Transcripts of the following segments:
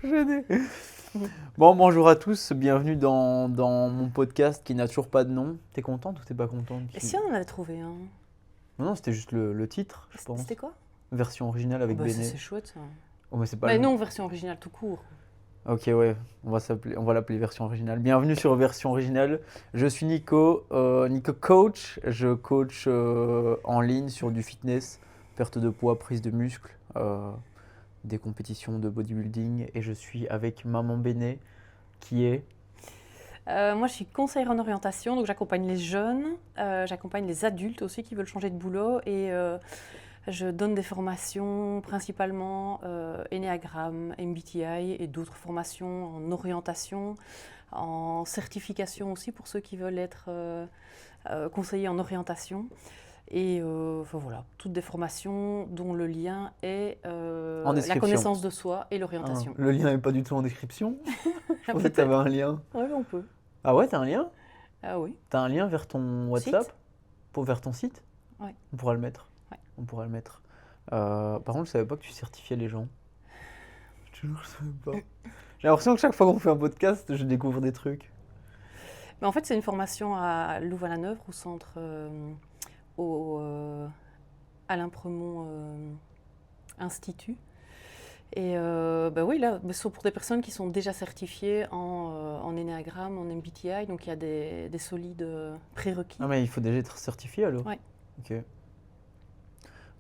Gêné. Bon, bonjour à tous, bienvenue dans mon podcast qui n'a toujours pas de nom. T'es contente ou t'es pas contente? Et si on en avait trouvé un? Non, c'était juste le titre, je pense. C'était quoi? Version originale avec Bah ça Béné. c'est chouette ça. Oh, mais c'est pas Mais le... non, version originale tout court. Ok, ouais, on va l'appeler version originale. Bienvenue sur version originale. Je suis Nico, Nico Coach. Je coach en ligne sur du fitness, perte de poids, prise de muscle, des compétitions de bodybuilding. Et je suis avec Maman Béné, qui est... Moi je suis conseillère en orientation, donc j'accompagne les jeunes, j'accompagne les adultes aussi qui veulent changer de boulot et je donne des formations principalement Enneagram, MBTI et d'autres formations en orientation, en certification aussi pour ceux qui veulent être conseillers en orientation. Et enfin voilà, toutes des formations dont le lien est En la description. connaissance de soi et l'orientation. Le lien n'est pas du tout en description. Je pensais que Peut-être. tu avais un lien. Oui, on peut. Ah ouais, t'as un lien? Ah oui. T'as un lien vers ton WhatsApp? Site. Vers ton site? Ouais. On pourra le mettre. Ouais. On pourra le mettre. Par contre, je savais pas que tu certifiais les gens. Je savais pas. J'ai l'impression que chaque fois qu'on fait un podcast, je découvre des trucs. Mais en fait, c'est une formation à Louvain-la-Neuve, au centre Alain Premont Institut. Et bah oui, là, c'est pour des personnes qui sont déjà certifiées en Enneagram, en MBTI, donc il y a des solides prérequis. Ah mais il faut déjà être certifié alors? Ouais. Ok.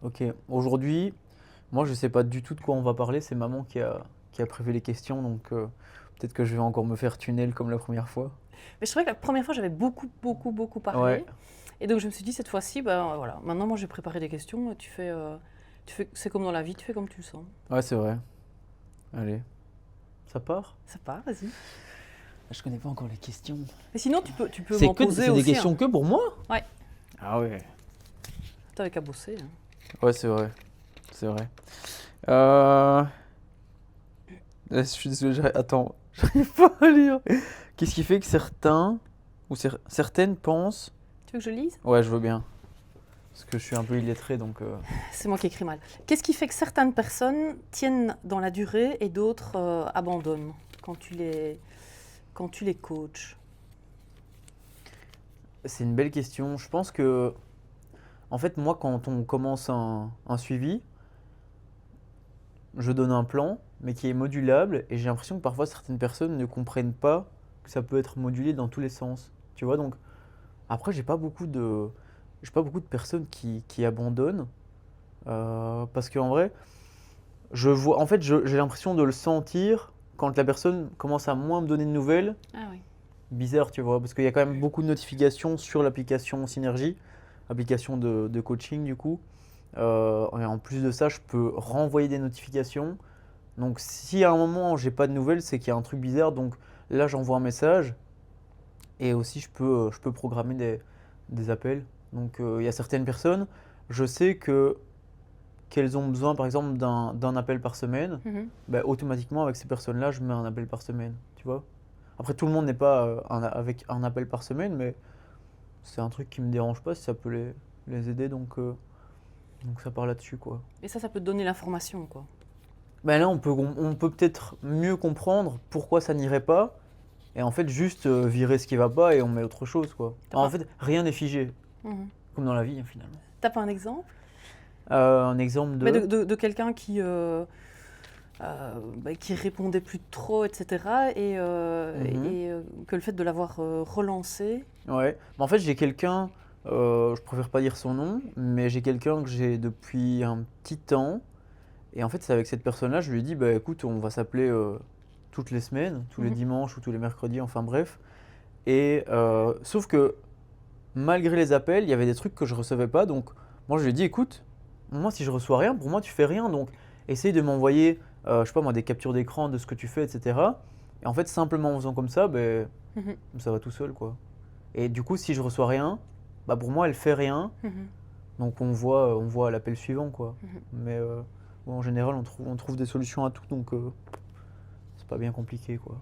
Ok. Aujourd'hui, moi je sais pas du tout de quoi on va parler. C'est maman qui a prévu les questions, donc peut-être que je vais encore me faire tunnel comme la première fois. Mais je trouvais que la première fois, j'avais beaucoup parlé. Ouais. Et donc je me suis dit, cette fois-ci, ben voilà, maintenant moi j'ai préparé des questions, tu fais, c'est comme dans la vie, tu fais comme tu le sens. Ouais, c'est vrai. Allez. Ça part? Ça part, vas-y. Je connais pas encore les questions. Mais sinon, tu peux m'en poser C'est aussi. des questions que pour moi? Ouais. Ah ouais. T'avais qu'à bosser. Hein. Ouais, c'est vrai. C'est vrai. Je suis désolé, attends, j'arrive pas à lire. Qu'est-ce qui fait que certains ou certaines pensent... Tu veux que je lise? Ouais, je veux bien. Parce que je suis un peu illettré, donc... C'est moi qui écris mal. Qu'est-ce qui fait que certaines personnes tiennent dans la durée et d'autres abandonnent quand tu les coaches? C'est une belle question. Je pense que... En fait, moi, quand on commence un suivi, je donne un plan, mais qui est modulable, et j'ai l'impression que parfois certaines personnes ne comprennent pas que ça peut être modulé dans tous les sens. Tu vois, donc... Après, j'ai pas beaucoup de personnes qui abandonnent, parce qu'en vrai, je vois, en fait, j'ai l'impression de le sentir quand la personne commence à moins me donner de nouvelles. Ah oui. Bizarre, tu vois, parce qu'il y a quand même beaucoup de notifications sur l'application Synergie, application de coaching du coup. Et en plus de ça, je peux renvoyer des notifications. Donc, si à un moment j'ai pas de nouvelles, c'est qu'il y a un truc bizarre. Donc là, j'envoie un message. Et aussi, je peux programmer des appels. Donc, il y a certaines personnes, je sais qu'elles ont besoin, par exemple, d'un appel par semaine. Mhm. Bah, automatiquement, avec ces personnes-là, je mets un appel par semaine. Tu vois? Après, tout le monde n'est pas avec un appel par semaine, mais c'est un truc qui me dérange pas si ça peut les aider. Donc ça part là-dessus, quoi. Et ça peut te donner l'information, quoi. Ben là, on peut peut-être mieux comprendre pourquoi ça n'irait pas. Et en fait, juste virer ce qui va pas et on met autre chose, quoi. En fait, rien n'est figé, Mhm. comme dans la vie, hein, finalement. T'as pas un exemple? Un exemple de... Mais de quelqu'un qui répondait plus trop, etc. Et, que le fait de l'avoir relancé. Ouais. En fait, j'ai quelqu'un, je préfère pas dire son nom, mais j'ai quelqu'un que j'ai depuis un petit temps. Et en fait, c'est avec cette personne-là, je lui ai dit, bah écoute, on va s'appeler toutes les semaines, tous les dimanches ou tous les mercredis, enfin bref. Et sauf que malgré les appels, il y avait des trucs que je recevais pas. Donc moi, je lui ai dit, écoute, moi, si je reçois rien, pour moi, tu fais rien. Donc essaye de m'envoyer, je sais pas moi, des captures d'écran de ce que tu fais, etc. Et en fait, simplement en faisant comme ça, ben, Mhm. ça va tout seul, quoi. Et du coup, si je reçois rien, bah pour moi, elle fait rien. Mhm. Donc on voit l'appel suivant, quoi. Mhm. Mais bon, en général, on trouve des solutions à tout, donc c'est pas bien compliqué, quoi.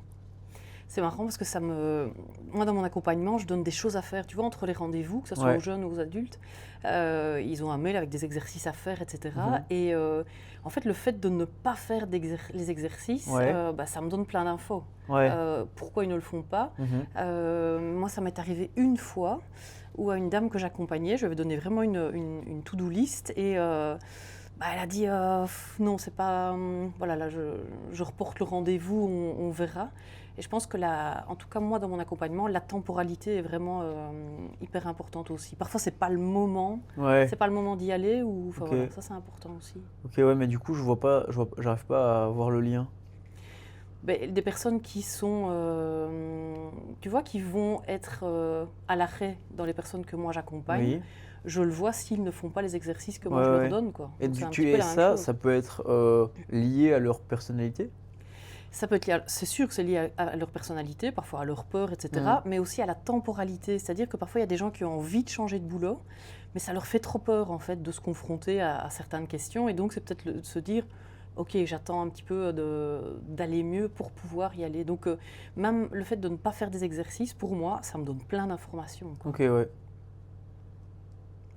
C'est marrant parce que moi, dans mon accompagnement, je donne des choses à faire. Tu vois, entre les rendez-vous, que ce soit Ouais. aux jeunes ou aux adultes, ils ont un mail avec des exercices à faire, etc. Mhm. Et en fait, le fait de ne pas faire les exercices, Ouais. ça me donne plein d'infos. Ouais. Pourquoi ils ne le font pas? Mhm. Moi, ça m'est arrivé une fois où à une dame que j'accompagnais, je lui avais donné vraiment une to-do list et elle a dit non, c'est pas. Voilà, là, je reporte le rendez-vous, on verra. Et je pense que en tout cas, moi, dans mon accompagnement, la temporalité est vraiment hyper importante aussi. Parfois, c'est pas le moment, Ouais. c'est pas le moment d'y aller, ou enfin Ok. voilà, ça c'est important aussi. Ok, ouais, mais du coup, j'arrive pas à voir le lien. Des personnes qui sont, tu vois, qui vont être à l'arrêt dans les personnes que moi j'accompagne, Oui. je le vois s'ils ne font pas les exercices que moi Ouais, je leur ouais. donne, quoi. Et Donc c'est un tu petit peu et la même ça, chose. ça peut être lié à leur personnalité? Ça peut être lié c'est sûr que c'est lié à leur personnalité, parfois à leur peur, etc., mais aussi à la temporalité. C'est-à-dire que parfois il y a des gens qui ont envie de changer de boulot, mais ça leur fait trop peur en fait de se confronter à certaines questions, et donc c'est peut-être de se dire ok, j'attends un petit peu d'aller mieux pour pouvoir y aller. Donc même le fait de ne pas faire des exercices, pour moi, ça me donne plein d'informations, quoi. Ok, ouais.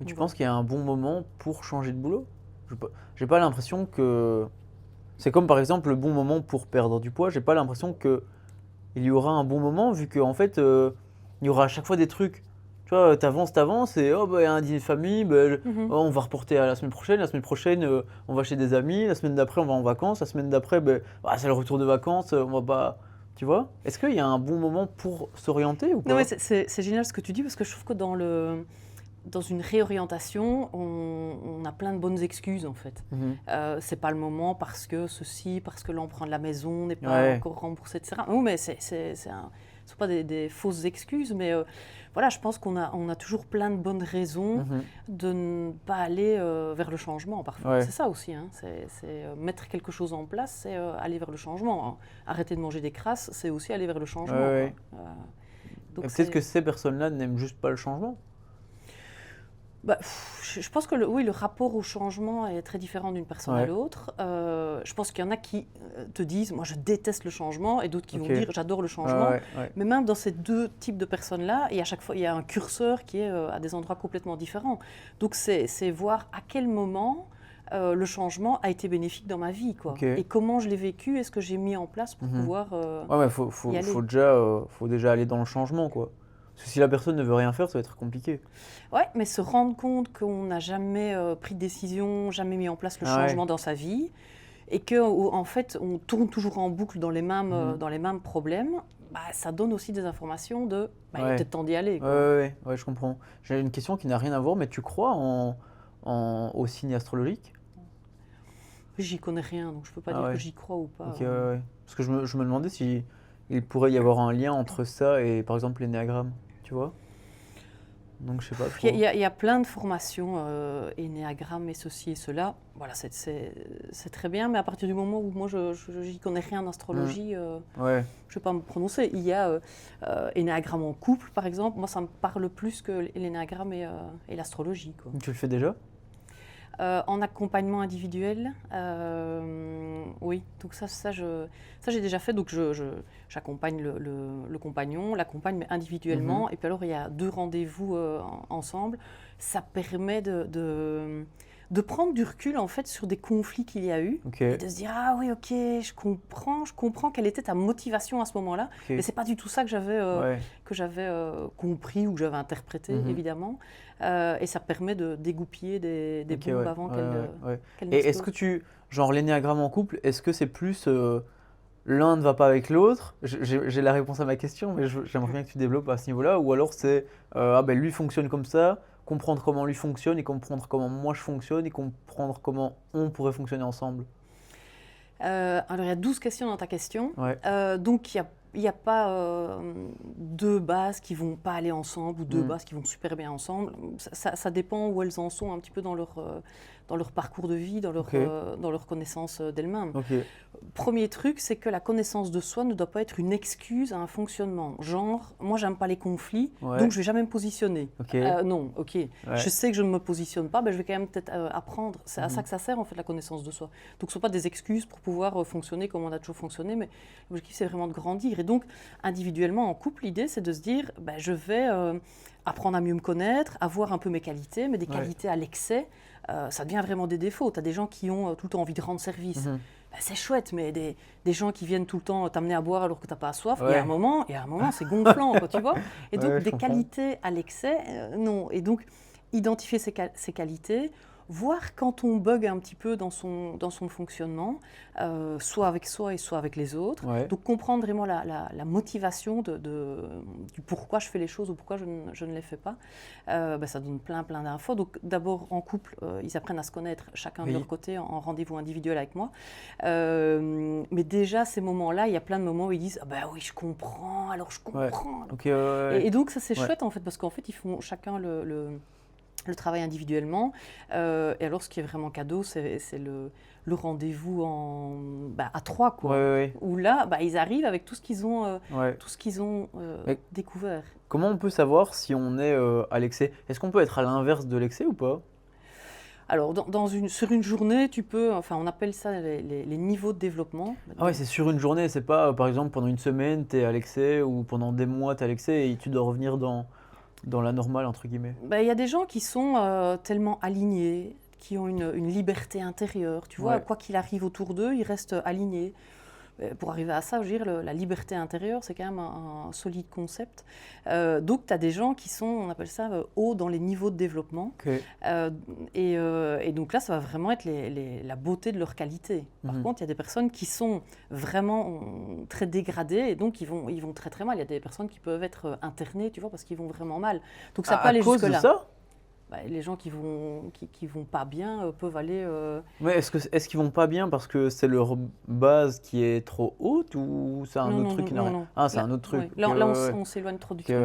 Et tu Donc, penses voilà. qu'il y a un bon moment pour changer de boulot? J'ai pas l'impression que... C'est comme par exemple le bon moment pour perdre du poids. J'ai pas l'impression que il y aura un bon moment vu qu'en fait, il y aura à chaque fois des trucs. Tu vois, t'avances et oh, bah, il y a un dîner de famille, bah, Mhm. oh, on va reporter à la semaine prochaine, on va chez des amis, la semaine d'après, on va en vacances, la semaine d'après, bah, c'est le retour de vacances, on va pas. Tu vois? Est-ce qu'il y a un bon moment pour s'orienter ou Non, mais pas? c'est génial ce que tu dis, parce que je trouve que dans une réorientation, on a plein de bonnes excuses en fait. Mhm. C'est pas le moment parce que ceci, parce que l'emprunt de la maison n'est pas Ouais. encore remboursé, etc. Non, mais ce sont pas des fausses excuses, mais voilà, je pense on a toujours plein de bonnes raisons Mhm. de ne pas aller vers le changement parfois. Ouais. C'est ça aussi, hein. Mettre quelque chose en place, c'est aller vers le changement, hein. Arrêter de manger des crasses, c'est aussi aller vers le changement, Ouais, quoi. ouais. Donc Et peut-être que ces personnes-là n'aiment juste pas le changement. je pense que oui, le rapport au changement est très différent d'une personne à Ouais. l'autre. Je pense qu'il y en a qui te disent, moi je déteste le changement, et d'autres qui Ok. vont dire, j'adore le changement. Ouais. Mais même dans ces deux types de personnes-là, et à chaque fois, il y a un curseur qui est à des endroits complètement différents. Donc c'est voir à quel moment le changement a été bénéfique dans ma vie, quoi. Ok. Et comment je l'ai vécu, et ce que j'ai mis en place pour Mhm. pouvoir Ouais, mais y aller. faut déjà aller dans le changement, quoi. Parce que si la personne ne veut rien faire, ça va être compliqué. Ouais, mais se rendre compte qu'on n'a jamais pris de décision, jamais mis en place le Ah ouais. changement dans sa vie, et que en fait on tourne toujours en boucle Mhm. dans les mêmes problèmes, ça donne aussi des informations de il est Ouais. peut-être temps d'y aller, Ouais, quoi. ouais, je comprends. J'ai une question qui n'a rien à voir, mais tu crois au signe astrologique? J'y connais rien, donc je peux pas Ah dire que ouais. j'y crois ou pas. Ok, ouais. Parce que je me demandais si il pourrait y avoir un lien entre ça et par exemple l'énéagramme, tu vois? Donc je sais pas trop. Il y a plein de formations, énéagramme et ceci et cela. Voilà, c'est très bien, mais à partir du moment où moi je n'y connais rien en astrologie, Ouais. je ne vais pas me prononcer. Il y a énéagramme en couple, par exemple. Moi, ça me parle plus que l'énéagramme et l'astrologie, quoi. Tu le fais déjà? En accompagnement individuel, oui. Donc ça j'ai déjà fait. Donc j'accompagne le compagnon, la compagne, mais individuellement. Et puis alors il y a 2 rendez-vous ensemble. Ça permet de prendre du recul en fait sur des conflits qu'il y a eu, Ok. et de se dire ah oui, ok, je comprends quelle était ta motivation à ce moment-là. Ok. Mais c'est pas du tout ça que j'avais Ouais. compris ou que j'avais interprété, évidemment. Et ça permet de dégoupiller des Ok, bombes ouais. avant Ouais. qu'elles Et est-ce n'explosent. que genre l'énéagramme en couple, est-ce que c'est plus l'un ne va pas avec l'autre? J'ai la réponse à ma question, mais j'aimerais bien que tu développes à ce niveau-là. Ou alors c'est ah ben lui fonctionne comme ça, comprendre comment lui fonctionne et comprendre comment moi je fonctionne et comprendre comment on pourrait fonctionner ensemble. Alors, il y a 12 questions dans ta question. Ouais. Donc, il y a pas 2 bases qui vont pas aller ensemble ou 2 Mm. bases qui vont super bien ensemble. Ça dépend où elles en sont un petit peu dans leur parcours de vie, Ok. dans leur connaissance d'elles-mêmes. Ok. Premier truc, c'est que la connaissance de soi ne doit pas être une excuse à un fonctionnement. Genre, moi, j'aime pas les conflits, Ouais. donc je vais jamais me positionner. Ok. Non, ok. Ouais. Je sais que je ne me positionne pas, je vais quand même peut-être apprendre. C'est à ça Mhm. que ça sert, en fait, la connaissance de soi. Donc, ce ne sont pas des excuses pour pouvoir fonctionner comme on a toujours fonctionné, mais l'objectif, c'est vraiment de grandir. dire. Et donc, individuellement, en couple, l'idée, c'est de se dire, je vais apprendre à mieux me connaître, à voir un peu mes qualités, mais des qualités à l'excès, ça devient vraiment des défauts. Tu as des gens qui ont tout le temps envie de rendre service. C'est chouette, mais des gens qui viennent tout le temps t'amener à boire alors que tu n'as pas soif, il y a un moment, c'est gonflant, quoi, tu vois. Et donc, des qualités à l'excès, non. Et donc, identifier ses qualités, voir quand on bug un petit peu dans son fonctionnement, soit avec soi et soit avec les autres. Donc comprendre vraiment la motivation du pourquoi je fais les choses ou pourquoi je ne les fais pas. Ça donne plein d'infos. Donc d'abord en couple, ils apprennent à se connaître chacun de leur côté en rendez-vous individuel avec moi. Mais déjà ces moments-là, il y a plein de moments où ils disent oui, je comprends, alors je comprends. Et donc ça c'est chouette en fait, parce qu'en fait ils font chacun le travail individuellement. Et alors, ce qui est vraiment cadeau, c'est le rendez-vous à 3, quoi. Où là, ils arrivent avec tout ce qu'ils ont, découvert. Comment on peut savoir si on est à l'excès? Est-ce qu'on peut être à l'inverse de l'excès ou pas? Alors, sur une journée, tu peux, on appelle ça les niveaux de développement. C'est sur une journée, c'est pas, par exemple, pendant une semaine, tu es à l'excès, ou pendant des mois, tu es à l'excès, et tu dois revenir dans la normale, entre guillemets. Il y a des gens qui sont tellement alignés, qui ont une liberté intérieure. Tu vois, quoi qu'il arrive autour d'eux, ils restent alignés. Pour arriver à ça, je veux dire, la liberté intérieure, c'est quand même un solide concept. Donc, tu as des gens qui sont, on appelle ça, hauts dans les niveaux de développement. Et donc là, ça va vraiment être la beauté de leur qualité. Par contre, il y a des personnes qui sont vraiment très dégradées et donc ils vont très très mal. Il y a des personnes qui peuvent être internées, tu vois, parce qu'ils vont vraiment mal. Donc ça peut aller jusque-là. À cause de ça? Les gens qui vont pas bien peuvent aller... Mais est-ce qu'ils vont pas bien parce que c'est leur base qui est trop haute ou c'est un autre truc? Non. C'est un autre truc. Là, on s'éloigne trop du truc.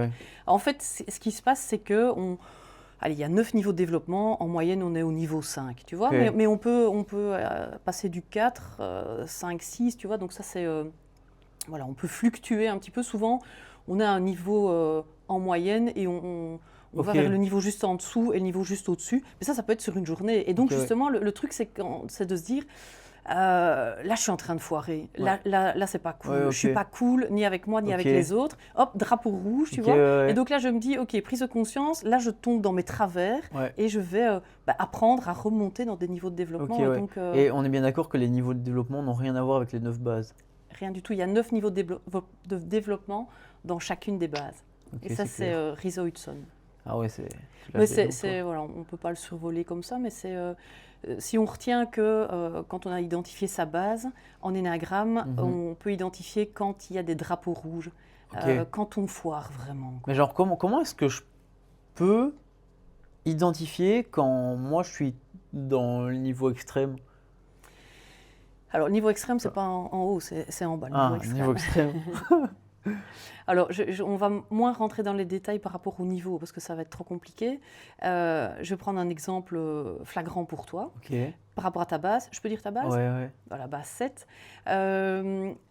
En fait, ce qui se passe, c'est que il y a 9 niveaux de développement. En moyenne, on est au niveau 5, tu vois. Mais on peut passer du 4, 5, 6, tu vois. Donc ça, c'est... on peut fluctuer un petit peu. Souvent, on a un niveau en moyenne et on va vers le niveau juste en dessous et le niveau juste au-dessus. Mais ça peut être sur une journée. Et donc, justement, le truc, c'est de se dire, là, je suis en train de foirer. Là, c'est pas cool. Je suis pas cool, ni avec moi, ni avec les autres. Hop, drapeau rouge, tu vois. Et donc là, je me dis, OK, prise de conscience. Là, je tombe dans mes travers et je vais apprendre à remonter dans des niveaux de développement. Et on est bien d'accord que les niveaux de développement n'ont rien à voir avec les 9 bases? Rien du tout. Il y a 9 niveaux de développement dans chacune des bases. Et ça, c'est Rizzo Hudson. Ah ouais, c'est... Mais on ne peut pas le survoler comme ça, mais c'est... si on retient que quand on a identifié sa base, en énéagramme, on peut identifier quand il y a des drapeaux rouges, quand on foire vraiment. Mais genre, comment est-ce que je peux identifier quand moi je suis dans le niveau extrême? Alors, le niveau extrême, ce n'est pas en haut, c'est en bas. Le niveau extrême. Alors, on va moins rentrer dans les détails par rapport au niveau, parce que ça va être trop compliqué. Je vais prendre un exemple flagrant pour toi. Par rapport à ta base, je peux dire ta base? Voilà, base 7.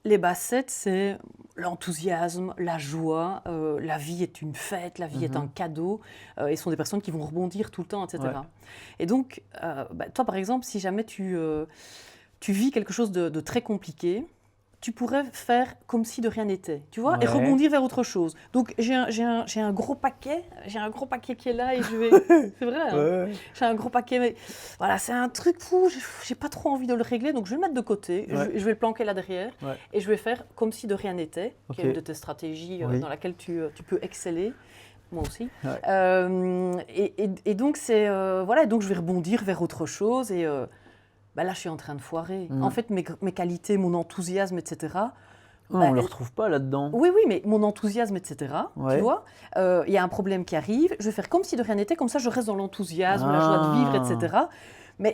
Les bases 7, c'est l'enthousiasme, la joie, la vie est une fête, la vie est un cadeau, et ce sont des personnes qui vont rebondir tout le temps, etc. Et donc, toi, par exemple, si jamais tu vis quelque chose de très compliqué, tu pourrais faire comme si de rien n'était, tu vois, et rebondir vers autre chose. Donc, j'ai un gros paquet qui est là et je vais... C'est vrai, hein. J'ai un gros paquet, mais voilà, c'est un truc fou, j'ai pas trop envie de le régler, donc je vais le mettre de côté, je vais le planquer là derrière, et je vais faire comme si de rien n'était, qui est une de tes stratégies dans laquelle tu peux exceller. Moi aussi. Et donc, donc je vais rebondir vers autre chose et... là, je suis en train de foirer. En fait, mes qualités, mon enthousiasme, etc. On ne le retrouve pas là-dedans. Oui, mais mon enthousiasme, etc. Tu vois, il y a un problème qui arrive, je vais faire comme si de rien n'était, comme ça je reste dans l'enthousiasme, la joie de vivre, etc.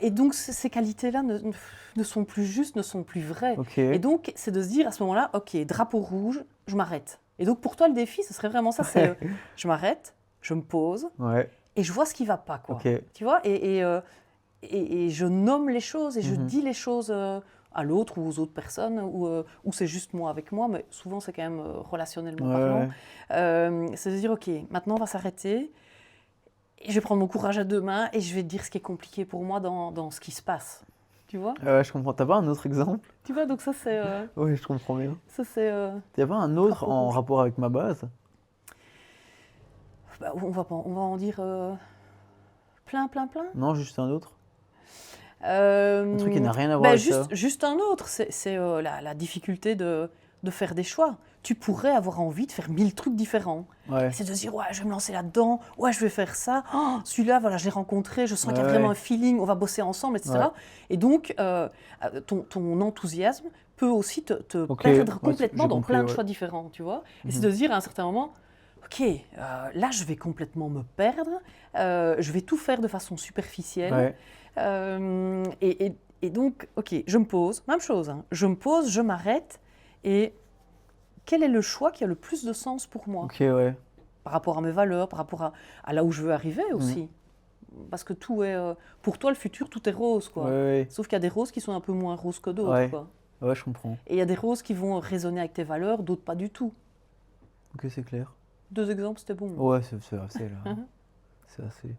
Et donc, ces qualités-là ne sont plus justes, ne sont plus vraies. Et donc, c'est de se dire à ce moment-là, OK, drapeau rouge, je m'arrête. Et donc, pour toi, le défi, ce serait vraiment ça, c'est je m'arrête, je me pose, et je vois ce qui ne va pas, quoi. Tu vois, et je nomme les choses et je dis les choses à l'autre ou aux autres personnes, ou c'est juste moi avec moi, mais souvent c'est quand même relationnellement parlant. C'est de dire, OK, maintenant on va s'arrêter, et je vais prendre mon courage à deux mains et je vais te dire ce qui est compliqué pour moi dans ce qui se passe. tu vois? Ouais, je comprends. T'as pas un autre exemple? Tu vois, donc ça c'est Oui, je comprends bien. ça c'est T'as pas un autre Drapeau en rouge. rapport avec ma base? Bah, on va en dire plein, plein, plein. Non, juste un autre? Un truc qui n'a rien à voir avec ça? Juste un autre, c'est la difficulté de faire des choix. Tu pourrais avoir envie de faire 1000 trucs différents. Ouais. Et c'est de se dire, ouais, je vais me lancer là-dedans, ouais, je vais faire ça. Oh, celui-là, voilà, je l'ai rencontré, je sens qu'il y a vraiment Ouais. un feeling, on va bosser ensemble, etc. Ouais. Et donc, ton enthousiasme peut aussi te Ok, perdre ouais, complètement j'ai dans compris, plein de ouais. choix différents, tu vois. Et c'est Mhm. de se dire à un certain moment, ok, là, je vais complètement me perdre, je vais tout faire de façon superficielle. Ouais. Et donc, ok, je me pose, même chose, hein, je me pose, je m'arrête, et quel est le choix qui a le plus de sens pour moi? Ok, ouais. Par rapport à mes valeurs, par rapport à là où je veux arriver Mhm. aussi. Parce que tout est, pour toi, le futur, tout est rose, Ouais, quoi. ouais. Sauf qu'il y a des roses qui sont un peu moins roses que d'autres, Ouais. quoi. Ouais, je comprends. Et il y a des roses qui vont résonner avec tes valeurs, d'autres pas du tout. Ok, c'est clair. 2 exemples, c'était bon. Ouais, c'est assez là. Hein. C'est assez.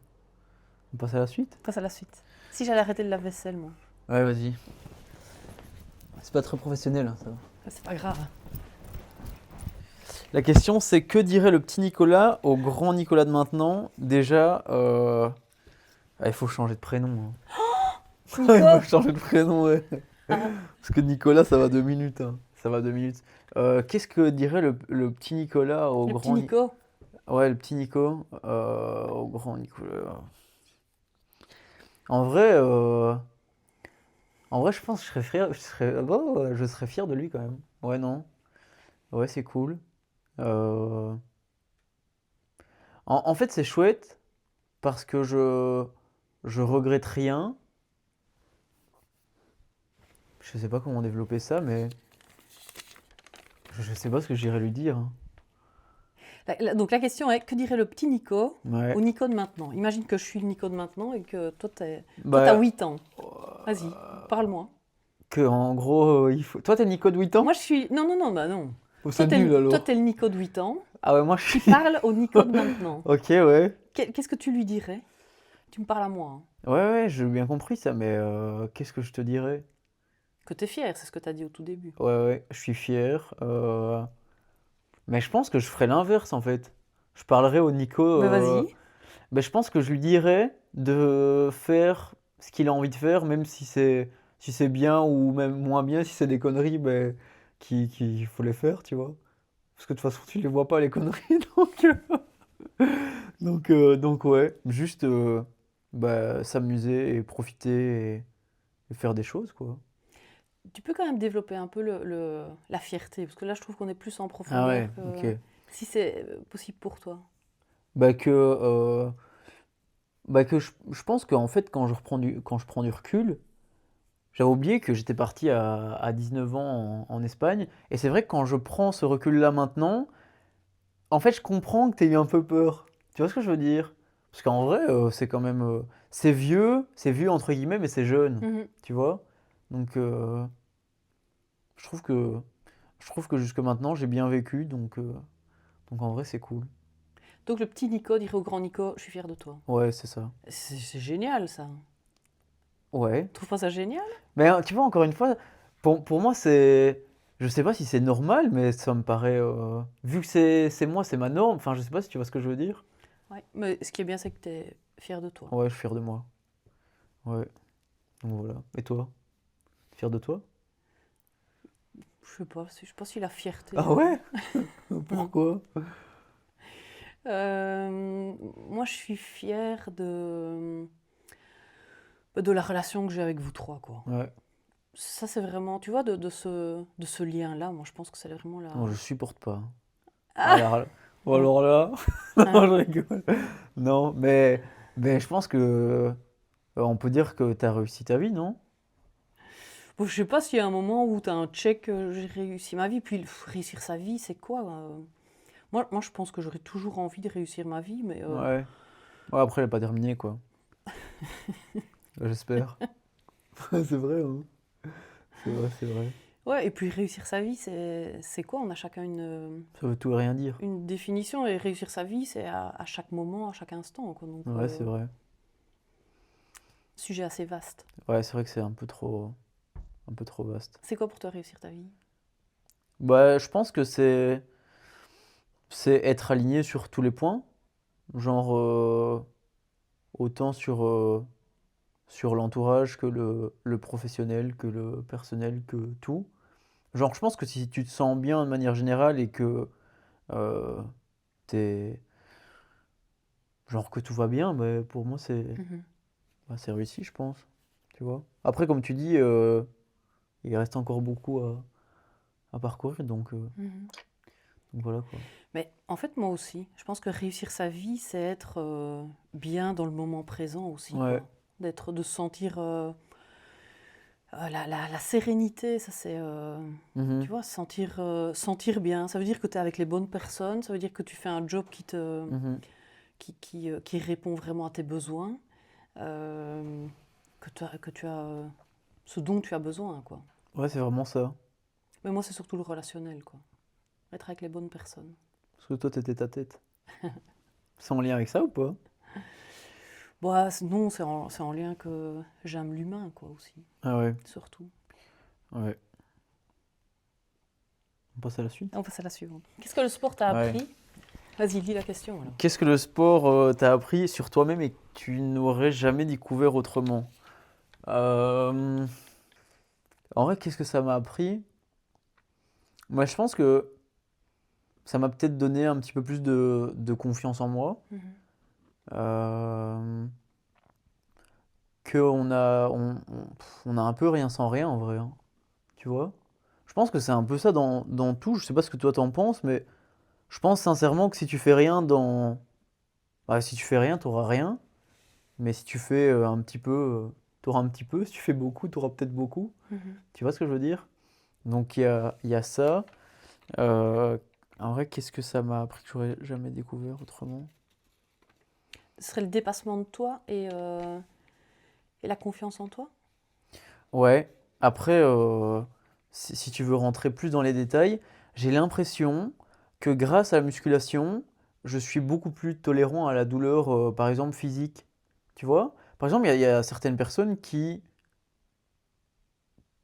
On passe à la suite? On passe à la suite. Si j'allais arrêter le lave-vaisselle, moi. Ouais, vas-y. C'est pas très professionnel, hein, ça va. C'est pas grave. La question, c'est que dirait le petit Nicolas au grand Nicolas de maintenant? Déjà, il faut changer de prénom, hein. Il Nico. faut changer de prénom, ouais. Ah, Parce que Nicolas, ça va 2 minutes, hein. Ça va 2 minutes. Qu'est-ce que dirait le petit Nicolas au le petit grand Nico. Ouais, le petit Nico au grand Nicolas. En vrai, euh, en vrai, je pense que je serais fier, je serais fier de lui quand même. Ouais, non. Ouais, c'est cool. Euh, en fait, c'est chouette parce que je regrette rien. Je sais pas comment développer ça, mais je sais pas ce que j'irais lui dire, hein. Donc la question est, que dirait le petit Nico Ouais. au Nico de maintenant? Imagine que je suis le Nico de maintenant et que toi, t'as Bah, 8 ans. Vas-y, parle-moi. que en gros, il faut. Toi, t'es Nico de 8 ans? Moi, je suis... Non, non, non, bah non. Oh, c'est nul Toi, alors. t'es le Nico de 8 ans Ah ouais, moi je qui suis. parle au Nico de maintenant. Ok, ouais. Qu'est-ce que tu lui dirais? Tu me parles à moi, hein. Ouais, ouais, j'ai bien compris ça, mais qu'est-ce que je te dirais? Que t'es fier, c'est ce que t'as dit au tout début. Ouais, ouais, je suis fier. Mais je pense que je ferais l'inverse en fait. Je parlerais au Nico. Bah vas-y. Ben, je pense que je lui dirais de faire ce qu'il a envie de faire, même si c'est bien ou même moins bien, si c'est des conneries, ben, qu'il faut les faire, tu vois. Parce que de toute façon, tu les vois pas les conneries, donc ouais, juste bah, s'amuser et profiter et faire des choses, quoi. Tu peux quand même développer un peu la fierté, parce que là, je trouve qu'on est plus en Ah profondeur ouais, ok. que si c'est possible pour toi. Bah que je pense qu'en fait, quand je prends du recul, j'avais oublié que j'étais parti à 19 ans en Espagne. Et c'est vrai que quand je prends ce recul-là maintenant, en fait, je comprends que tu aies eu un peu peur. Tu vois ce que je veux dire? Parce qu'en vrai, c'est quand même. C'est vieux entre guillemets, mais c'est jeune. Mhm. Tu vois? Donc, je trouve que, je trouve que jusque maintenant, j'ai bien vécu. Donc en vrai, c'est cool. Donc le petit Nico dirait au grand Nico, je suis fier de toi. Ouais, c'est ça. C'est génial, ça. Ouais. Tu trouves pas ça génial? Mais tu vois, encore une fois, pour moi, c'est. Je sais pas si c'est normal, mais ça me paraît. Vu que c'est moi, c'est ma norme. Enfin, je sais pas si tu vois ce que je veux dire. Ouais. Mais ce qui est bien, c'est que tu es fier de toi. Ouais, je suis fier de moi. Ouais, donc voilà. Et toi? Fier de toi? Je sais pas si la fierté. Ah ouais? Mhm. Pourquoi? Moi, je suis fière de la relation que j'ai avec vous trois, quoi. Ouais. Ça, c'est vraiment, tu vois, de ce lien-là, moi, je pense que c'est vraiment la... Non, je supporte pas. Ah! Alors, ou Bon. alors là. Non, Hein. je rigole. Non, mais je pense que on peut dire que t'as réussi ta vie, non? Bon, je sais pas s'il y a un moment où tu as un check, j'ai réussi ma vie, puis réussir sa vie, c'est quoi? Moi, je pense que j'aurais toujours envie de réussir ma vie, mais Ouais. Ouais, après, elle est pas terminée, quoi. J'espère. C'est vrai, hein. C'est vrai, c'est vrai. ouais, et puis réussir sa vie, c'est quoi? On a chacun Ça veut tout et rien dire. une définition, et réussir sa vie, c'est à chaque moment, à chaque instant, quoi. Donc, Ouais, c'est vrai. Sujet assez vaste. Ouais, c'est vrai que c'est un peu trop vaste. C'est quoi pour toi réussir ta vie? Bah, je pense que c'est être aligné sur tous les points. Genre, autant sur l'entourage que le professionnel, que le personnel, que tout. Genre, je pense que si tu te sens bien de manière générale et que euh, t'es, genre que tout va bien, bah, pour moi Mhm. c'est réussi, je pense. Tu vois. Après, comme tu dis, il reste encore beaucoup à parcourir, Mhm. donc voilà quoi. Mais en fait, moi aussi, je pense que réussir sa vie, c'est être bien dans le moment présent aussi, Ouais. quoi. De se sentir la sérénité, ça c'est, Mhm. tu vois, sentir bien. Ça veut dire que tu es avec les bonnes personnes, ça veut dire que tu fais un job Mhm. qui répond vraiment à tes besoins, euh, que tu as ce dont tu as besoin, quoi. Ouais, c'est vraiment ça. Mais moi, c'est surtout le relationnel, quoi. Être avec les bonnes personnes. Parce que toi, t'étais ta tête. C'est en lien avec ça ou pas? Bah, non, c'est en lien que j'aime l'humain, quoi, aussi, Ah ouais, surtout. ouais. On passe à la suite? On passe à la suivante. Qu'est-ce que le sport t'a Ouais. appris? Vas-y, lis la question, alors. Qu'est-ce que le sport t'a appris sur toi-même et que tu n'aurais jamais découvert autrement? Euh, En vrai, qu'est-ce que ça m'a appris? Moi, je pense que ça m'a peut-être donné un petit peu plus de confiance en moi. Mhm. Euh, on a un peu rien sans rien en vrai, hein, tu vois? Je pense que c'est un peu ça dans tout. Je sais pas ce que toi t'en penses, mais je pense sincèrement que si tu fais rien bah, si tu fais rien, t'auras rien. Mais si tu fais un petit peu, t'auras un petit peu. Si tu fais beaucoup, t'auras peut-être beaucoup. Mhm. Tu vois ce que je veux dire? Donc il y a ça. Euh, En vrai, qu'est-ce que ça m'a appris que j'aurais jamais découvert autrement? Ce serait le dépassement de toi et la confiance en toi? Ouais. Après, si tu veux rentrer plus dans les détails, j'ai l'impression que grâce à la musculation, je suis beaucoup plus tolérant à la douleur, par exemple physique. Tu vois? Par exemple, il y a certaines personnes qui,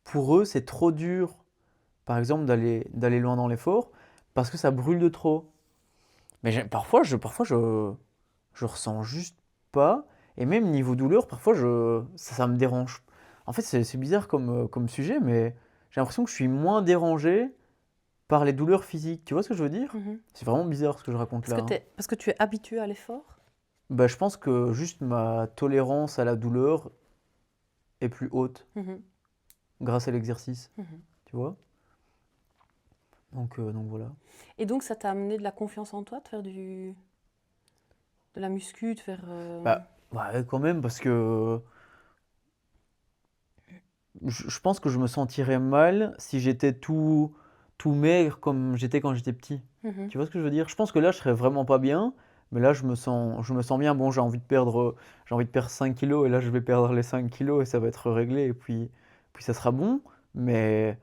pour eux, c'est trop dur, par exemple, d'aller loin dans l'effort parce que ça brûle de trop. Mais parfois je ressens juste pas. Et même niveau douleur, parfois ça me dérange. En fait, c'est bizarre comme sujet, mais j'ai l'impression que je suis moins dérangé par les douleurs physiques. Tu vois ce que je veux dire? Mhm. C'est vraiment bizarre ce que je raconte là, hein. Parce que tu es habitué à l'effort? Bah, je pense que juste ma tolérance à la douleur est plus haute Mhm. grâce à l'exercice. Mhm. Tu vois? Donc voilà. Et donc, ça t'a amené de la confiance en toi, de faire de la muscu, de faire... Bah, ouais, quand même, parce que je pense que je me sentirais mal si j'étais tout maigre comme j'étais quand j'étais petit. Mhm. Tu vois ce que je veux dire? Je pense que là, je serais vraiment pas bien, mais là, je me sens bien. Bon, j'ai envie de perdre 5 kilos, et là, je vais perdre les 5 kilos, et ça va être réglé, et puis ça sera bon. Mais,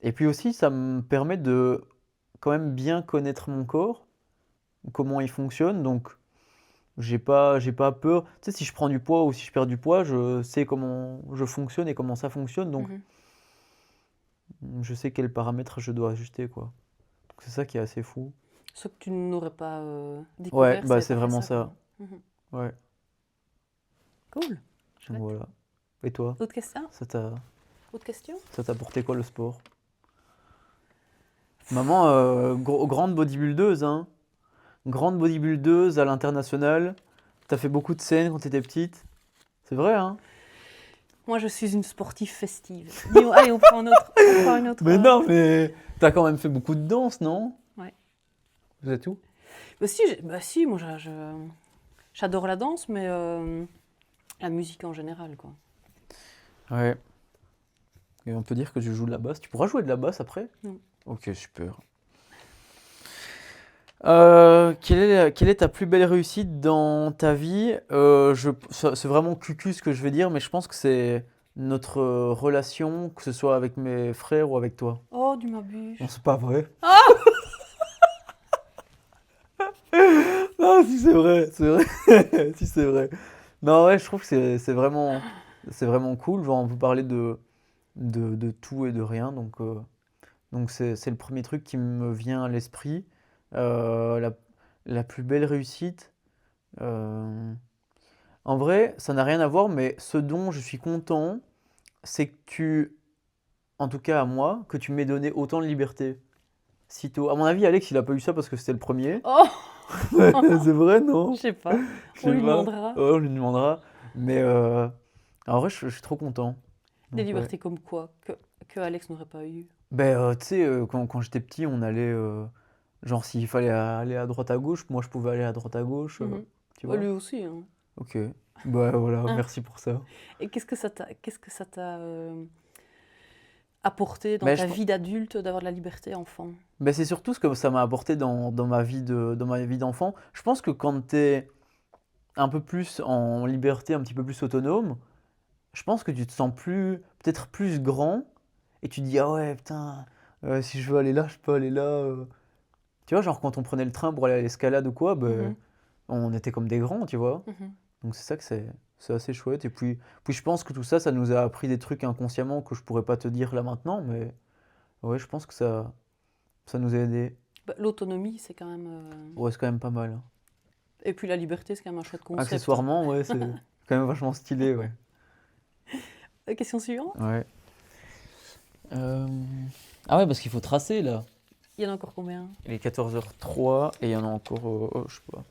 et puis aussi, ça me permet de quand même bien connaître mon corps, comment il fonctionne, donc j'ai pas peur. Tu sais, si je prends du poids ou si je perds du poids, je sais comment je fonctionne et comment ça fonctionne, donc Mhm. je sais quels paramètres je dois ajuster, quoi. Donc c'est ça qui est assez fou. Ce que tu n'aurais pas Ouais, découvert, ça bah n'avait c'est pas fait vraiment ça, quoi. ça. Mhm. Ouais, Cool. donc Chouette. voilà. Et toi, Autre question? ça t'a Autre question? ça t'a apporté quoi le sport? Maman, grande bodybuildeuse, hein. Grande bodybuildeuse à l'international. T'as fait beaucoup de scènes quand t'étais petite. C'est vrai, hein? Moi, je suis une sportive festive. Dis-moi, allez, on prend un autre. On prend une autre. Mais non, mais t'as quand même fait beaucoup de danse, non? Ouais. C'est tout? Bah si, moi, j'adore la danse, mais la musique en général, quoi. Ouais. Et on peut dire que tu joues de la basse. Tu pourras jouer de la basse après? Non. Ok, super. Quelle est ta plus belle réussite dans ta vie? C'est vraiment cucu ce que je vais dire, mais je pense que c'est notre relation, que ce soit avec mes frères ou avec toi. Oh, du Non, m'abuses. c'est pas vrai. Non, si c'est vrai, c'est vrai. Si c'est vrai. Non, ouais, je trouve que c'est vraiment cool. Genre, on peut parler de tout et de rien. Donc c'est le premier truc qui me vient à l'esprit. La plus belle réussite. euh, En vrai, ça n'a rien à voir, mais ce dont je suis content, c'est que en tout cas à moi, que tu m'aies donné autant de liberté. Sitôt. À mon avis, Alex, il a pas eu ça parce que c'était le premier. Oh! C'est vrai, Je non? sais pas. Je On sais lui pas. demandera. Ouais, on lui demandera. Mais en vrai, je suis trop content. Des Donc ouais. libertés comme quoi que Alex n'aurait pas eu. Ben, tu sais, quand j'étais petit, on allait, genre s'il fallait aller à droite à gauche, moi je pouvais aller à droite à gauche, Mhm. tu Bah, vois? lui aussi, hein. Ok. Bah voilà, Hein. merci pour ça. Et qu'est-ce que ça t'a apporté dans Ben, ta vie d'adulte d'avoir de la liberté enfant? ben, c'est surtout ce que ça m'a apporté dans ma vie dans ma vie d'enfant. Je pense que quand t'es un peu plus en liberté, un petit peu plus autonome, je pense que tu te sens peut-être plus grand et tu te dis, ah ouais, putain, si je veux aller là, je peux aller là. Tu vois, genre quand on prenait le train pour aller à l'escalade ou quoi, ben, Mhm, on était comme des grands, tu vois. mhm. Donc c'est ça que c'est assez chouette. Et puis je pense que tout ça, ça nous a appris des trucs inconsciemment que je pourrais pas te dire là maintenant, mais ouais, je pense que ça nous a aidé. Bah, l'autonomie, c'est quand même. Ouais, c'est quand même pas mal, hein. Et puis la liberté, c'est quand même un chouette concept, hein. Accessoirement, ouais, c'est quand même vachement stylé, ouais. Question suivante. Ouais. Euh, Ah ouais, parce qu'il faut tracer là. Il y en a encore combien? Il est 14h03 et il y en a encore, je sais pas,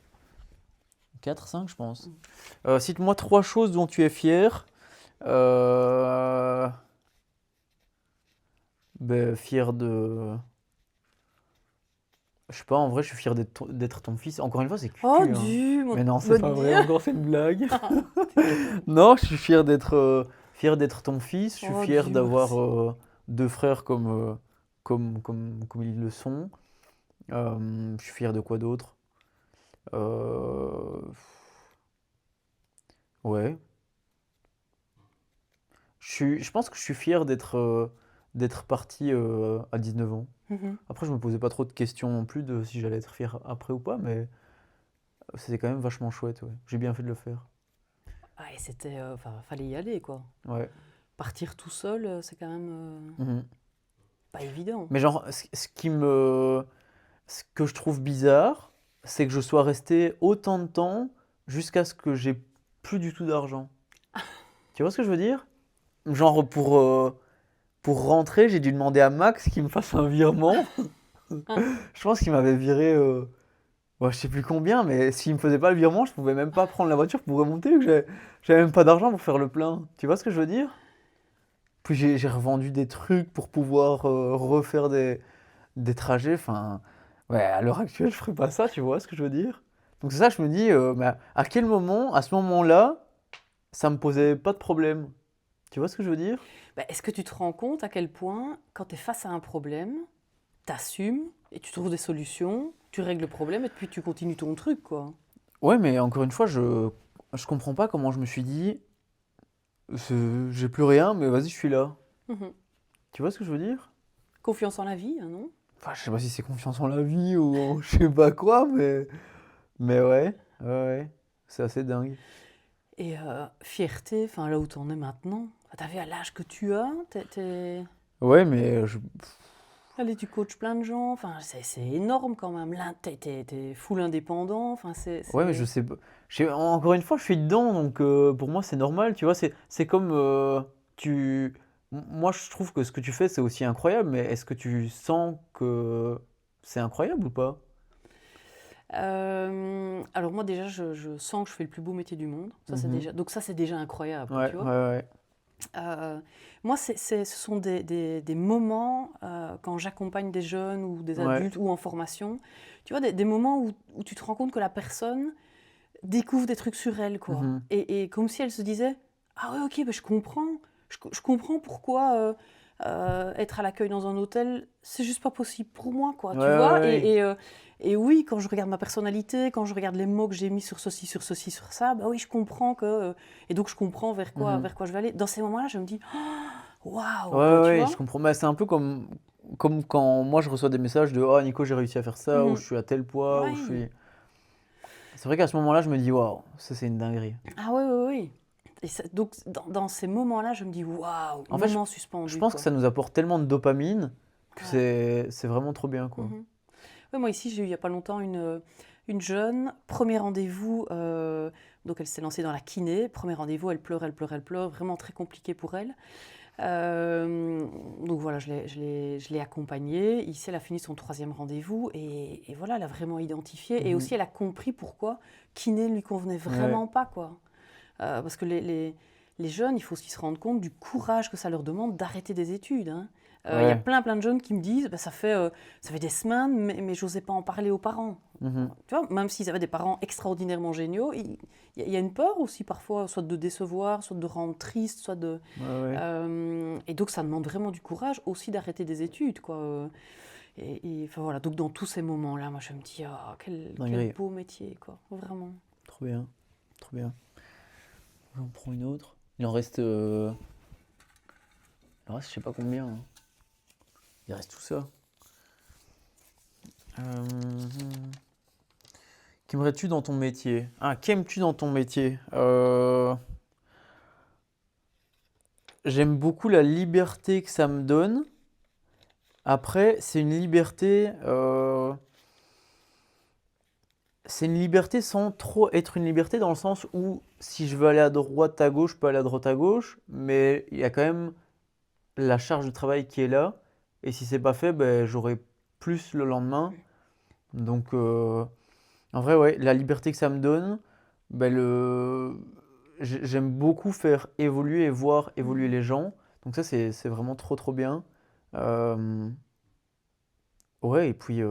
4, 5 je pense. Cite-moi 3 choses dont tu es fier. Euh, Fier de... Je sais pas, en vrai, je suis fier d'être ton fils. Encore une fois, c'est Oh, cucu, hein. Mais non, c'est me pas vrai, dire. encore c'est une blague. Non, je suis fier d'être ton fils. Je suis Oh fier Dieu, d'avoir merci. 2 frères comme ils le sont. Je suis fier de quoi d'autre? Euh, Ouais. Je pense que je suis fier d'être parti à 19 ans. Mhm. Après, je me posais pas trop de questions non plus de si j'allais être fier après ou pas, mais c'était quand même vachement chouette, ouais. J'ai bien fait de le faire. Ah, et c'était. Enfin, fallait y aller, quoi. Ouais. Partir tout seul, c'est quand même Mhm. pas évident. Mais genre, ce que je trouve bizarre, c'est que je sois resté autant de temps jusqu'à ce que j'ai plus du tout d'argent. Tu vois ce que je veux dire? Genre, pour rentrer, j'ai dû demander à Max qu'il me fasse un virement. Hein. Je pense qu'il m'avait viré, ouais, je sais plus combien, mais s'il me faisait pas le virement, je pouvais même pas prendre la voiture pour remonter, vu que j'avais même pas d'argent pour faire le plein. Tu vois ce que je veux dire? Puis j'ai revendu des trucs pour pouvoir refaire des trajets. Enfin, ouais, à l'heure actuelle, je ferais pas ça, tu vois ce que je veux dire? Donc c'est ça, je me dis, mais à quel moment, à ce moment-là, ça me posait pas de problème? Tu vois ce que je veux dire? Bah, est-ce que tu te rends compte à quel point, quand tu es face à un problème, t'assumes et tu trouves des solutions, tu règles le problème et puis tu continues ton truc, quoi. Ouais, mais encore une fois, je comprends pas comment je me suis dit, j'ai plus rien, mais vas-y, je suis là. Mhm. Tu vois ce que je veux dire? Confiance en la vie, hein, non? Enfin, je sais pas si c'est confiance en la vie ou je sais pas quoi, mais ouais, c'est assez dingue. Et fierté, enfin là où tu en es maintenant. Enfin, t'as vu à l'âge que tu as, Ouais, mais allez, tu coaches plein de gens, enfin c'est énorme quand même. Là, t'es full indépendant, enfin ouais, mais je sais pas. Encore une fois, je suis dedans, donc pour moi, c'est normal, tu vois. C'est comme tu. Moi, je trouve que ce que tu fais, c'est aussi incroyable, mais est-ce que tu sens que c'est incroyable ou pas? Alors moi déjà, je sens que je fais le plus beau métier du monde. Ça c'est Mhm. déjà, donc ça c'est déjà incroyable, Ouais, tu ouais, vois. ouais. Moi, ce sont des moments, quand j'accompagne des jeunes ou des Ouais. adultes ou en formation, tu vois, des moments où tu te rends compte que la personne découvre des trucs sur elle, quoi. Mhm. Et comme si elle se disait, ah ouais, ok, ben je comprends. Je comprends pourquoi être à l'accueil dans un hôtel, c'est juste pas possible pour moi, quoi, Ouais, tu ouais, vois. ouais. Et oui, quand je regarde ma personnalité, quand je regarde les mots que j'ai mis sur ceci, sur ceci, sur ça, bah oui, je comprends que... et donc je comprends Mhm. vers quoi je vais aller. Dans ces moments-là, je me dis, Ouais, waouh, ouais, quoi, tu ouais, je vois. comprends. Bah, c'est un peu comme quand moi je reçois des messages de Oh Nico, j'ai réussi à faire ça, ou je Mhm. suis à tel poids, ou je Oui. suis. C'est vrai qu'à ce moment-là, je me dis Waouh, ça c'est une dinguerie. Ah ouais, ouais, Donc, dans ces moments-là, je me dis, waouh, En fait, moment je suspendu, pense que quoi. ça nous apporte tellement de dopamine que Ouais. c'est vraiment trop bien, quoi. Mhm. Ouais, moi, ici, j'ai eu il n'y a pas longtemps une jeune, premier rendez-vous, donc elle s'est lancée dans la kiné. Premier rendez-vous, elle pleure, elle pleure, elle pleure, vraiment très compliqué pour elle. Euh, donc voilà, je l'ai accompagnée. Ici, elle a fini son troisième rendez-vous et voilà, elle a vraiment identifié. Et Mhm. aussi, elle a compris pourquoi kiné ne lui convenait Ouais, vraiment pas, quoi. Parce que les jeunes, il faut aussi se rendre compte du courage que ça leur demande d'arrêter des études, hein. Il y a ouais. plein de jeunes qui me disent, bah, ça fait des semaines, mais j'osais pas en parler aux parents. Mhm. Tu vois, même s'ils avaient des parents extraordinairement géniaux, il y a une peur aussi parfois, soit de décevoir, soit de rendre triste, soit de... Ouais, ouais. et donc ça demande vraiment du courage aussi d'arrêter des études, quoi. Enfin, voilà, donc dans tous ces moments-là, moi je me dis, ah, quel Dinguerie. beau métier, quoi, vraiment. Trop bien. Trop bien. J'en prends une autre. Il en reste je sais pas combien, hein. Il reste tout ça. Euh, Qu'aimerais-tu dans ton métier? Ah, qu'aimes-tu dans ton métier? J'aime beaucoup la liberté que ça me donne. Après, c'est une liberté sans trop être une liberté dans le sens où si je veux aller à droite à gauche, je peux aller à droite à gauche, mais il y a quand même la charge de travail qui est là. Et si c'est pas fait, ben, j'aurai plus le lendemain. Donc, en vrai, ouais, la liberté que ça me donne, ben, j'aime beaucoup faire évoluer et voir évoluer Mhm. les gens. Donc ça, c'est vraiment trop trop bien. Euh, ouais, et puis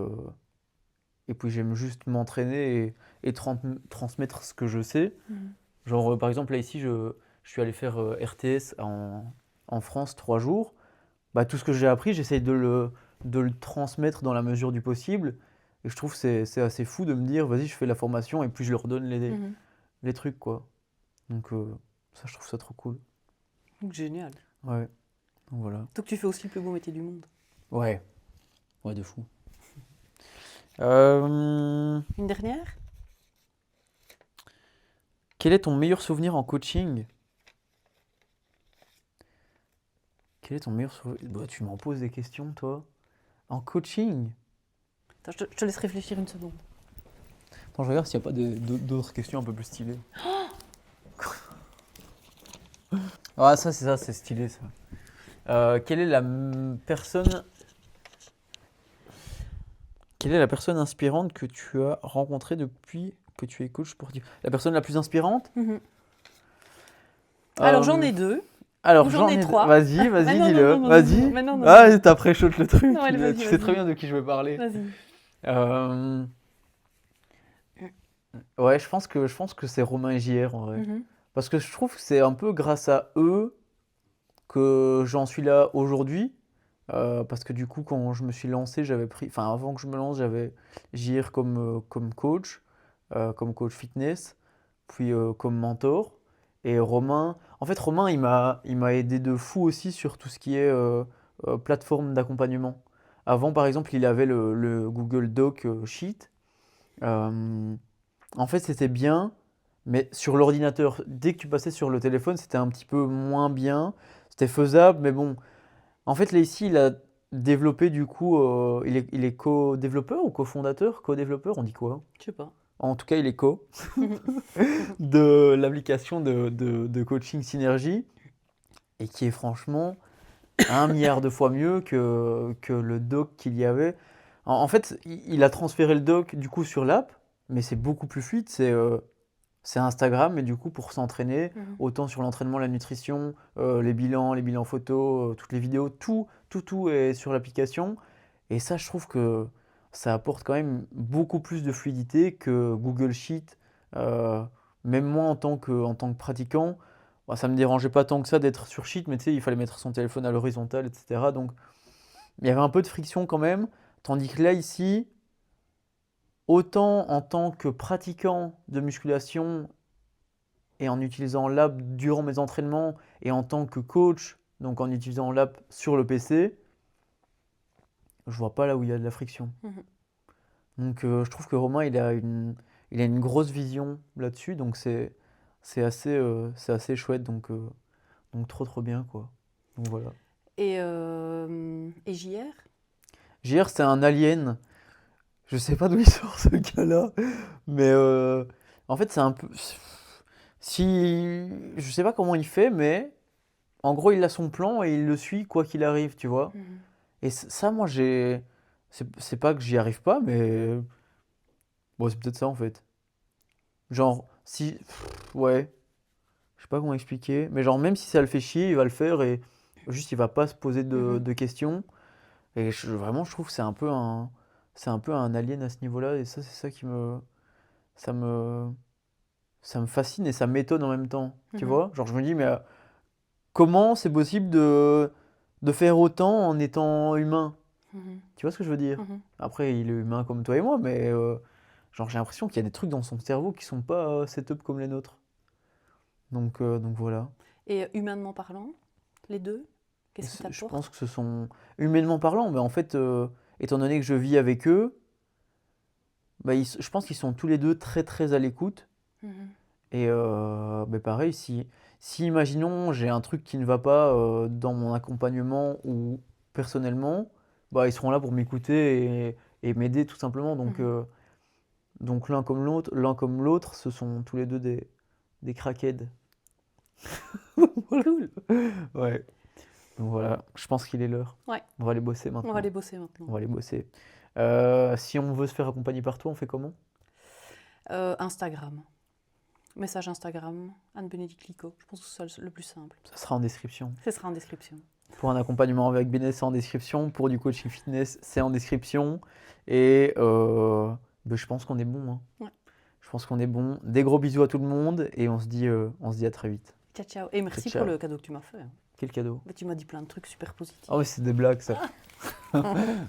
j'aime juste m'entraîner et transmettre ce que je sais. Mhm. Genre, par exemple, là ici, je suis allé faire RTS en France 3 jours. Bah, tout ce que j'ai appris, j'essaye de le transmettre dans la mesure du possible. Et je trouve que c'est assez fou de me dire, vas-y, je fais la formation et puis je leur donne Mhm. les trucs, quoi. Donc, ça, je trouve ça trop cool. Donc, génial. Ouais, donc voilà. Donc tu fais aussi le plus beau métier du monde. Ouais, ouais, de fou. Euh, Une dernière? Quel est ton meilleur souvenir en coaching? Quel est ton meilleur souvenir? Bah, tu m'en poses des questions, toi. En coaching? Attends, je te laisse réfléchir une seconde. Attends, je regarde s'il n'y a pas d'autres questions un peu plus stylées. Ah, ça, c'est stylé, ça. Quelle est quelle est la personne inspirante que tu as rencontrée depuis que tu es coach sportif? La personne la plus inspirante? Mhm. Alors j'en Euh, ai deux, ou alors, j'en j'en ai ai. trois. Vas-y, Mais vas-y, non, non, non, dis-le. non, non, non, Vas-y. mais non, non, non, Ah, non. t'as pré-shot le truc. Non, allez, Tu vas-y, sais très vas-y. bien de qui je veux parler. Vas-y. Euh, ouais, je pense que c'est Romain et JR en vrai. Mhm. Parce que je trouve que c'est un peu grâce à eux que j'en suis là aujourd'hui. Parce que du coup, quand je me suis lancé, enfin avant que je me lance, j'avais JR comme coach fitness, puis comme mentor. Et Romain, en fait, Romain, il m'a aidé de fou aussi sur tout ce qui est plateforme d'accompagnement. Avant, par exemple, il avait le Google Doc Sheet. Euh, En fait, c'était bien, mais sur l'ordinateur, dès que tu passais sur le téléphone, c'était un petit peu moins bien. C'était faisable, mais bon. En fait, là, ici, il a développé du coup. Il est co-développeur ou cofondateur? Co-développeur, on dit quoi? Je sais pas. En tout cas, il est co Mhm. de l'application de coaching Synergie et qui est franchement 1 milliard de fois mieux que le doc qu'il y avait. En fait, il a transféré le doc du coup sur l'app, mais c'est beaucoup plus fluide. C'est Instagram, mais du coup, pour s'entraîner, Mhm. autant sur l'entraînement, la nutrition, les bilans photos, toutes les vidéos, tout est sur l'application. Et ça, je trouve que ça apporte quand même beaucoup plus de fluidité que Google Sheet. Euh, Même moi, en tant que pratiquant, bah, ça me dérangeait pas tant que ça d'être sur Sheet, mais tu sais, il fallait mettre son téléphone à l'horizontale, etc. Donc, il y avait un peu de friction quand même. Tandis que là, ici, autant en tant que pratiquant de musculation et en utilisant l'app durant mes entraînements et en tant que coach, donc en utilisant l'app sur le PC, je vois pas là où il y a de la friction. Mhm. Donc je trouve que Romain, il a une grosse vision là-dessus, donc c'est assez chouette, donc trop bien, quoi. Donc voilà. Et JR? JR, c'est un alien. Je sais pas d'où il sort ce gars-là, mais en fait, c'est un peu. Si. Je sais pas comment il fait, mais en gros, il a son plan et il le suit quoi qu'il arrive, tu vois. Mhm. Et ça, moi, j'ai. C'est pas que j'y arrive pas, mais. Bon, c'est peut-être ça en fait. Genre, si. Ouais, je sais pas comment expliquer, mais genre, même si ça le fait chier, il va le faire et juste, il va pas se poser Mhm. de questions. Et vraiment, je trouve que c'est un peu un alien à ce niveau-là. Et ça, c'est ça qui me, ça me, ça me fascine et ça m'étonne en même temps. Tu Mhm. vois? Genre, je me dis, mais comment c'est possible de faire autant en étant humain? Mhm. Tu vois ce que je veux dire? Mhm. Après, il est humain comme toi et moi, mais genre, j'ai l'impression qu'il y a des trucs dans son cerveau qui sont pas set-up comme les nôtres. Donc voilà. Et humainement parlant, les deux, qu'est-ce qu'ils Je pense t'apportent? que ce sont humainement parlant, mais en fait, étant donné que je vis avec eux, bah, je pense qu'ils sont tous les deux très à l'écoute. Mhm. Et bah, pareil, si imaginons j'ai un truc qui ne va pas dans mon accompagnement ou personnellement, bah, ils seront là pour m'écouter et m'aider tout simplement. Mhm. Donc l'un comme l'autre, ce sont tous les deux des crackheads. Voilà. Cool. Ouais. Donc voilà, je pense qu'il est l'heure. Ouais, On va aller bosser on va maintenant. aller bosser maintenant. On va aller bosser. Si on veut se faire accompagner par toi, on fait comment? Instagram. Message Instagram, Anne-Bénédicte Licot. Je pense que c'est le plus simple. Ça sera en description. Ce sera en description. Pour un accompagnement avec Béné, c'est en description. Pour du coaching fitness, c'est en description. Et ben, je pense qu'on est bon, hein. Ouais. Je pense qu'on est bon. Des gros bisous à tout le monde et on se dit à très vite. Ciao, ciao. Et merci Ciao. pour le cadeau que tu m'as fait. Quel cadeau? Tu m'as dit plein de trucs super positifs. Ah oui, c'est des blagues ça.